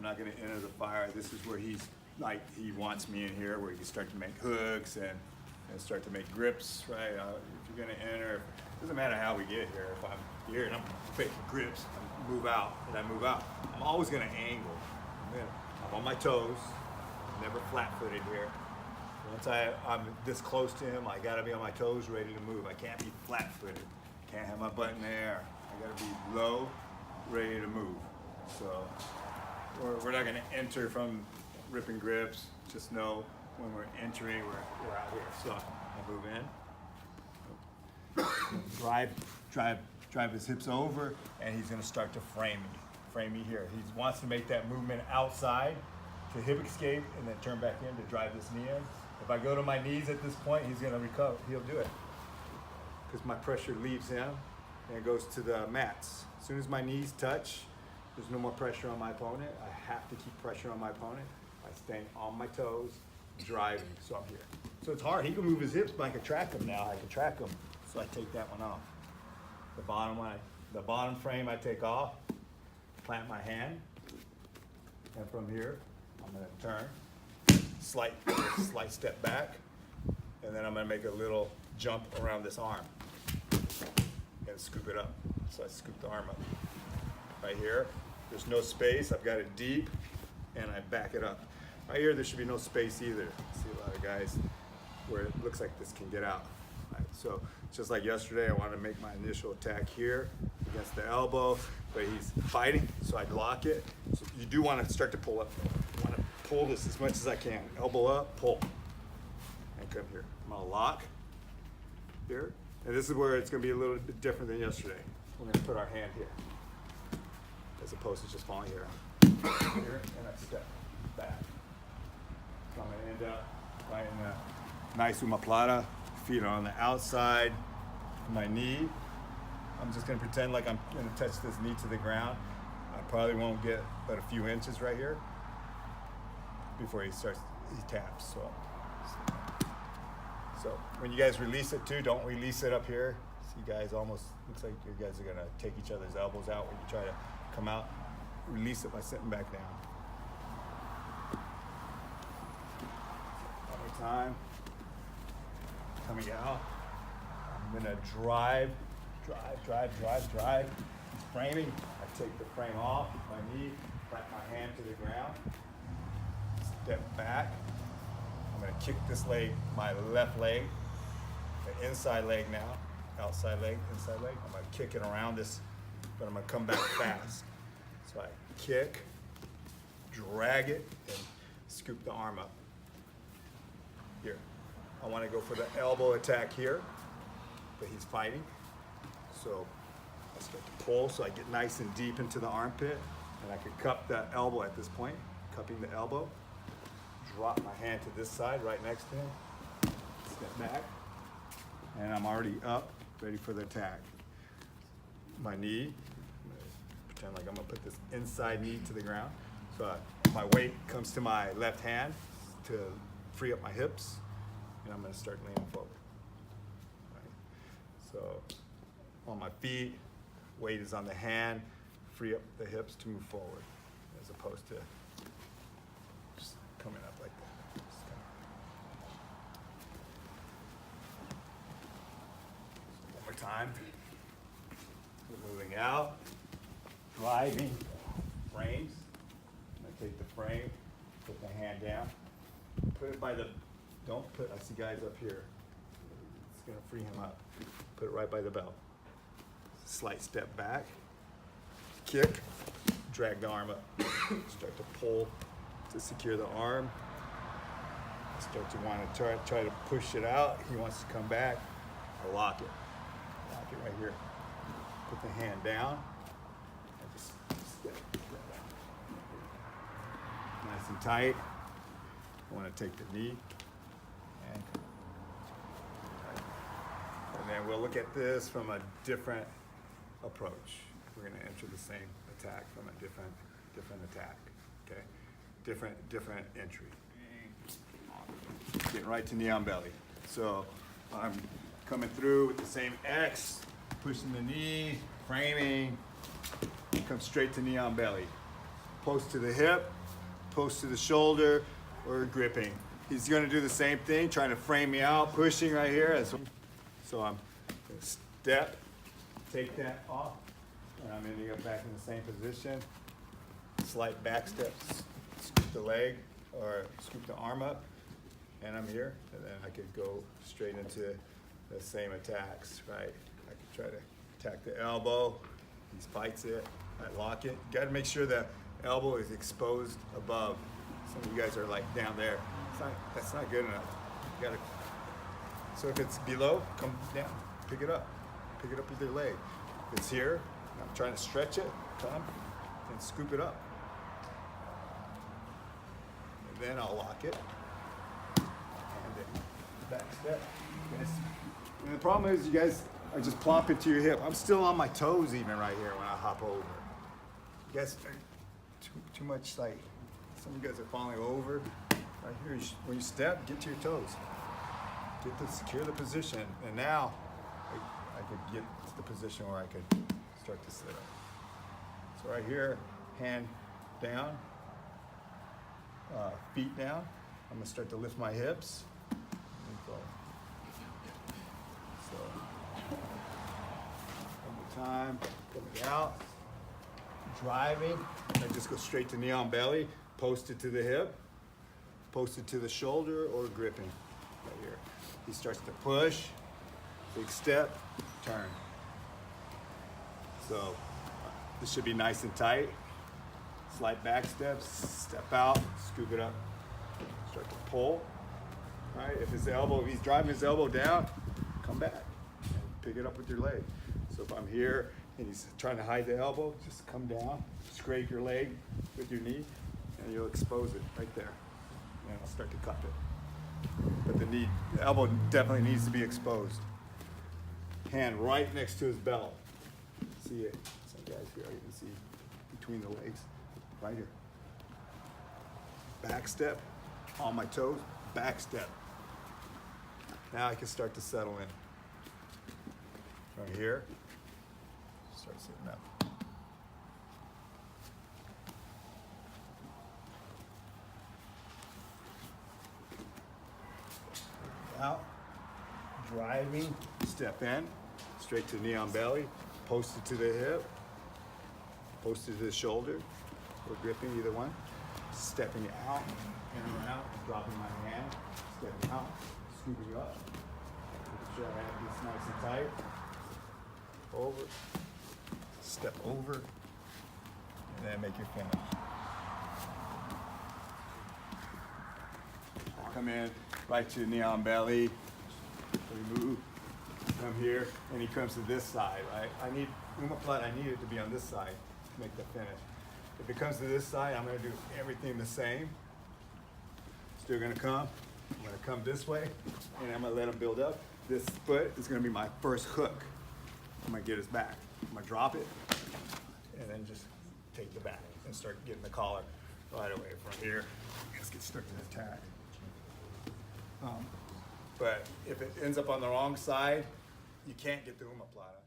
not gonna enter the fire. This is where he wants me in here, where you can start to make hooks and start to make grips, right? If you're gonna enter, it doesn't matter how we get here. If I'm here and I'm making grips, I move out, and I move out. I'm always gonna angle. I'm on my toes, never flat-footed here. Once I'm this close to him, I gotta be on my toes, ready to move. I can't be flat-footed. Can't have my butt in the air. I gotta be low, ready to move. So we're not gonna enter from ripping grips. Just know when we're entering, we're out here. So I move in, drive his hips over, and he's gonna start to frame me here. He wants to make that movement outside to hip escape and then turn back in to drive this knee in. If I go to my knees at this point, he's gonna recover, he'll do it. Because my pressure leaves him and it goes to the mats. As soon as my knees touch, there's no more pressure on my opponent. I have to keep pressure on my opponent by staying on my toes, driving, so I'm here. So it's hard, he can move his hips, but I can track him now. I can track him, so I take that one off. The bottom frame I take off, plant my hand, and from here, I'm gonna turn, slight step back, and then I'm gonna make a little jump around this arm and scoop it up. So I scoop the arm up. Right here, there's no space, I've got it deep, and I back it up. Right here, there should be no space either. I see a lot of guys where it looks like this can get out. Right, so just like yesterday, I wanted to make my initial attack here against the elbow, but he's fighting, so I lock it. So you do want to start to pull up. I want to pull this as much as I can. Elbow up, pull, and come here. I'm gonna lock here, and this is where it's gonna be a little bit different than yesterday. We're gonna put our hand here, as opposed to just falling here. Here, and I step back. So I'm gonna end up right in a nice Omoplata. Feet are on the outside of my knee. I'm just gonna pretend like I'm gonna touch this knee to the ground. I probably won't get but a few inches right here before he taps. So when you guys release it too, don't release it up here. See guys, almost looks like you guys are gonna take each other's elbows out when you try to come out. Release it by sitting back down. One more time. Coming out, I'm gonna drive. He's framing. I take the frame off my knee, plant my hand to the ground, step back. I'm gonna kick this leg, my left leg, the inside leg now, outside leg, inside leg. I'm gonna kick it around this, but I'm gonna come back fast. So I kick, drag it, and scoop the arm up. Here. I want to go for the elbow attack here, but he's fighting. So I start to pull, so I get nice and deep into the armpit, and I can cup the elbow at this point, cupping the elbow. Drop my hand to this side, right next to him. Step back, and I'm already up, ready for the attack. My knee, pretend like I'm gonna put this inside knee to the ground. So my weight comes to my left hand to free up my hips. And I'm gonna start leaning forward. Right. So on my feet, weight is on the hand, free up the hips to move forward, as opposed to just coming up like that. One more time. We're moving out, driving, frames. I'm gonna take the frame, put the hand down, put it by the Don't put, I see guys up here. It's gonna free him up. Put it right by the belt. Slight step back, kick, drag the arm up. Start to pull to secure the arm. Start to want to try to push it out. He wants to come back. I lock it. Lock it right here. Put the hand down. And just step back. Nice and tight. I want to take the knee. And then we'll look at this from a different approach. We're going to enter the same attack from a different attack. Okay, different entry. Getting right to knee on belly. So I'm coming through with the same X, pushing the knee, framing, come straight to knee on belly. post to the hip, post to the shoulder, or gripping. He's gonna do the same thing, trying to frame me out, pushing right here. So I'm gonna step, take that off, and I'm ending up back in the same position. Slight back steps, scoop the leg, or scoop the arm up, and I'm here. And then I could go straight into the same attacks, right? I could try to attack the elbow. He fights it, I lock it. You gotta make sure the elbow is exposed above. Some of you guys are like down there. That's not good enough. You gotta, so if it's below, come down, pick it up with your leg. If it's here, I'm trying to stretch it, come and scoop it up. And then I'll lock it, and then back step. And the problem is you guys are just plop into your hip. I'm still on my toes even right here when I hop over. You guys are too much, like, some of you guys are falling over. Right here, when you step, get to your toes. Secure the position. And now I could get to the position where I could start to sit up. So right here, hand down, feet down. I'm gonna start to lift my hips. So, one more time, coming out, driving. I just go straight to knee on belly, post it to the hip, post it to the shoulder, or gripping right here. He starts to push, big step, turn. So this should be nice and tight. Slight back steps, step out, scoop it up, start to pull. All right, if he's driving his elbow down, come back and pick it up with your leg. So if I'm here and he's trying to hide the elbow, just come down, scrape your leg with your knee, and you'll expose it right there. And I'll start to cup it. But the elbow definitely needs to be exposed. Hand right next to his belt. See it? Some guys here, you can see between the legs, right here. Back step, on my toes, back step. Now I can start to settle in. Right here, start sitting up. Out, driving, step in, straight to knee on belly, post it to the hip, post it to the shoulder, or gripping, either one. Stepping out and around, dropping my hand, stepping out, scooping up. Making sure I have this nice and tight. Over, step over, and then make your finish. Come in, right to knee on belly. We move, come here, and he comes to this side, right? I need Omoplata, I need it to be on this side to make the finish. If it comes to this side, I'm gonna do everything the same. Still gonna come, I'm gonna come this way, and I'm gonna let him build up. This foot is gonna be my first hook. I'm gonna get his back. I'm gonna drop it, and then just take the back and start getting the collar right away from here. Let's get started to attack. But if it ends up on the wrong side, you can't get the Omoplata.